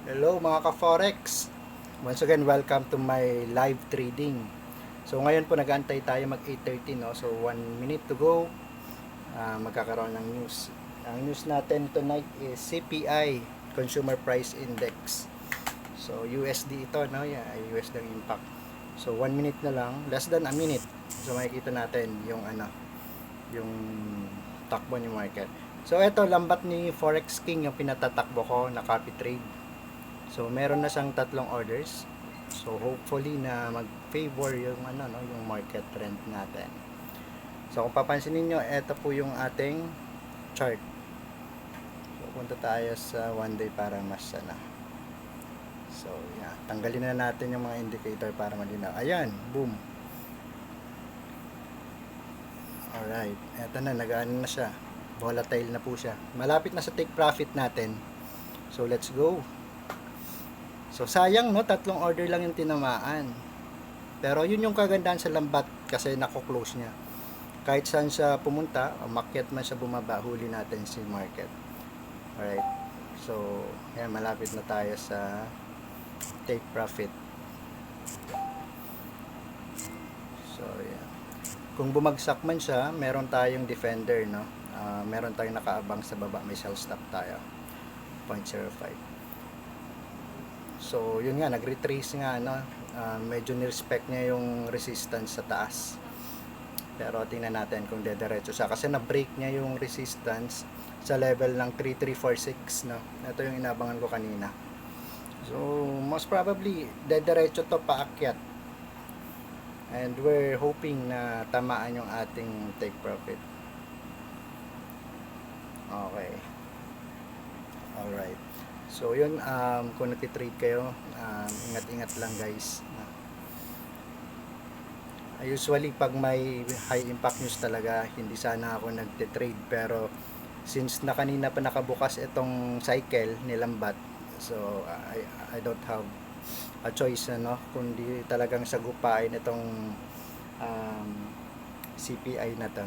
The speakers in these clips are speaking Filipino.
Hello mga ka-Forex. Once again, welcome to my live trading. So ngayon po nag-aantay tayo mag 8:30 no. So 1 minute to go. Magkakaroon ng news. Ang news natin tonight is CPI, Consumer Price Index. So USD ito no, yeah, USD ang impact. So 1 minute na lang, less than a minute. So makikita natin yung takbo ni market. So ito lambat ni Forex King yung pinatatakbo ko na copy trade. So meron na siyang tatlong orders. So hopefully na mag-favor yung yung market trend natin. So kung papansinin niyo, ito po yung ating chart. So punta tayo sa 1 day para mas So yeah, tanggalin na natin yung mga indicator para malinaw. Ayan, boom. Alright, eto na, nag-ano na siya. Volatile na po siya. Malapit na sa take profit natin. So let's go. So sayang no, tatlong order lang yung tinamaan. Pero yun yung kagandahan sa lambat kasi nako-close niya. Kahit saan siya pumunta, umakyat man siya bumaba, huli natin si market. Alright. So, yan, malapit na tayo sa take profit. So, yan. Kung bumagsak man siya, meron tayong defender, no? Meron tayong nakaabang sa baba, may sell stop tayo. 0.05. So, yun nga, nag-retrace nga, no? Medyo nirespect niya yung resistance sa taas. Pero tingnan natin kung dediretso siya kasi na-break niya yung resistance sa level ng 3346 no. Ito yung inabangan ko kanina. So most probably dediretso to paakyat. And we're hoping na tamaan yung ating take profit. Okay. Alright. So yun, kung nagtitrade kayo, ingat-ingat lang guys. Usually pag may high impact news talaga, hindi sana ako nagte-trade, pero since na kanina pa nakabukas itong cycle nilambat, so I don't have a choice kundi talagang sagupain itong um, CPI na to.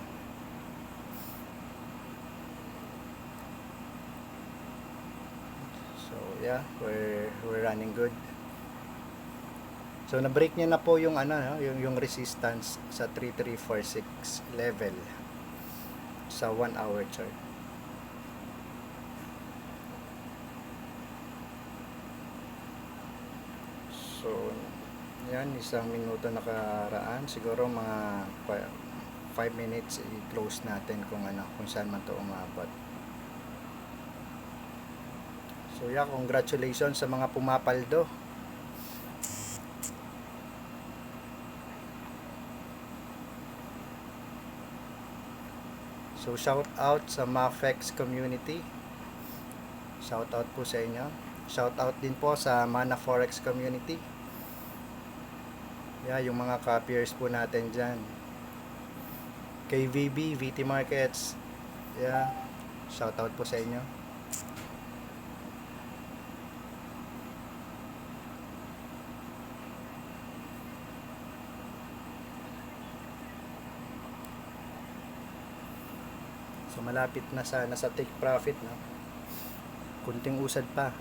So yeah, we're running good. So na-break niya na po yung yung resistance sa 3346 level sa 1 hour chart. So yan, isang minuto nakaraan, siguro mga 5 minutes i-close natin kung saan man to umabot. So yeah, congratulations sa mga pumapaldo. So shout out sa Mafex community. Shout out po sa inyo. Shout out din po sa Mana Forex community. Yeah, yung mga copiers po natin dyan. KVB, VT Markets. Yeah, shout out po sa inyo. So malapit na sana sa take profit no. Kunting usad pa.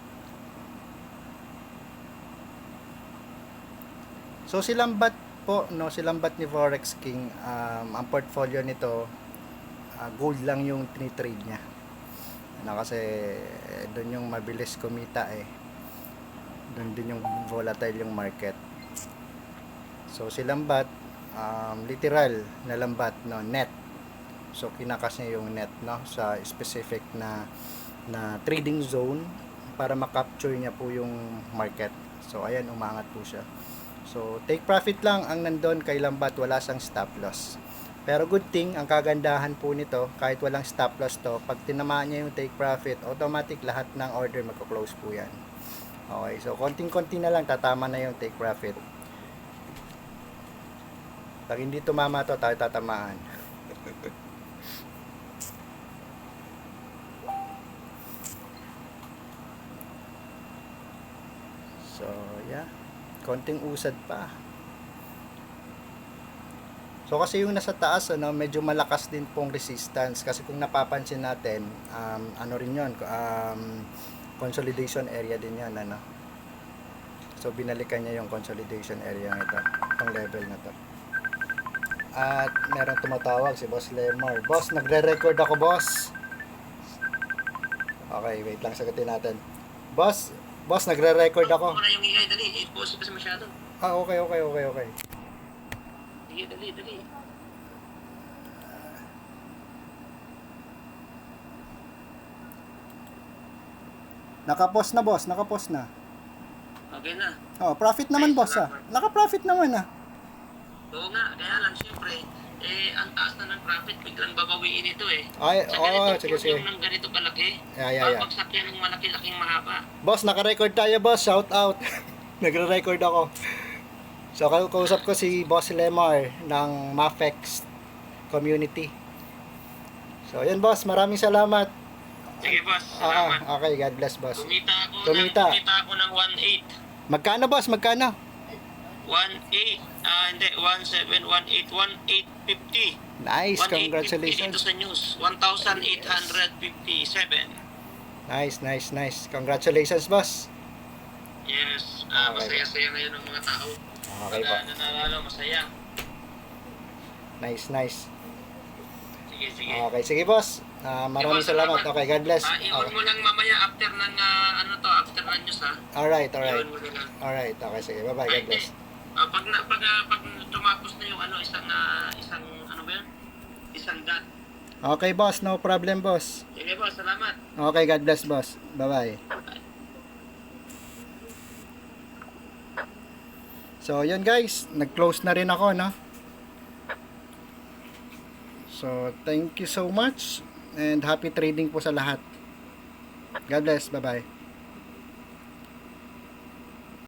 So silambat po no, silambat ni Forex King, ang portfolio nito gold lang yung tinitrade niya. Kasi doon yung mabilis kumita Doon din yung volatile yung market. So silambat literal na lambat no, net. So kinakas niya yung net no sa specific na trading zone para makapture niya po yung market. So ayan, umangat po siya. So take profit lang ang nandun kay lambat, wala siyang stop loss. Pero good thing, ang kagandahan po nito, kahit walang stop loss to, pag tinamaan niya yung take profit, automatic lahat ng order magko-close po yan. Okay, so konting-konti na lang tatama na yung take profit. Pag hindi tumama to, tayo tatamaan. So yeah, konting usad pa. So kasi yung nasa taas medyo malakas din pong resistance kasi kung napapansin natin, ano rin 'yon, consolidation area din yan, ano. So binalikan niya yung consolidation area ito, itong level na to. At meron tumatawag si Boss Lemar. Boss, nagre-record ako, boss. Okay, wait lang, sagutin natin. Boss, nagre-record ako. Muna yung ingay, dali. I-pause kasi masyado. Okay. Sige, dali. Nakapost na, boss. Nakapost na. Okay na. Oh, profit naman, boss, ah. Naka-profit naman, ah. Oo nga, kaya lang, siyempre, ang taas na ng profit, biglang babawiin ito eh. Ay, Sa ganitong sige. volume ng ganito kalaki, Yeah. babagsak yan ng malaki-laking mahaba. Boss, naka-record tayo, boss. Shout out. Nagre-record ako. So, kausap ko si Boss Lemar ng Mafex community. So, yun, boss. Maraming salamat. Sige boss, salamat. Okay, God bless, boss. Kumita ako ng 1.8. Magkano, boss? Magkano? 1.8, hindi, 1.7, 1.8, 1.850. Nice, 1.850 dito congratulations. sa news, 1,857. Nice. Congratulations, boss. Yes, Okay. masaya-saya ngayon ang mga tao. Okay po. Pag nanalo, masaya. Nice. Sige. Okay, sige, boss. Maraming salamat. Okay, God bless. I-on mo lang mamaya after ng after ng news ha. Alright. I-on mo na lang. Alright, okay, sige. Bye-bye, God bless. Pag tumapos na yung isang ano ba yun? Isang dot. Okay, boss. No problem, boss. Sige boss, salamat. Okay, God bless, boss. Bye-bye. So, yun guys. Nag-close na rin ako, no? So, thank you so much. And happy trading po sa lahat. God bless. Bye-bye.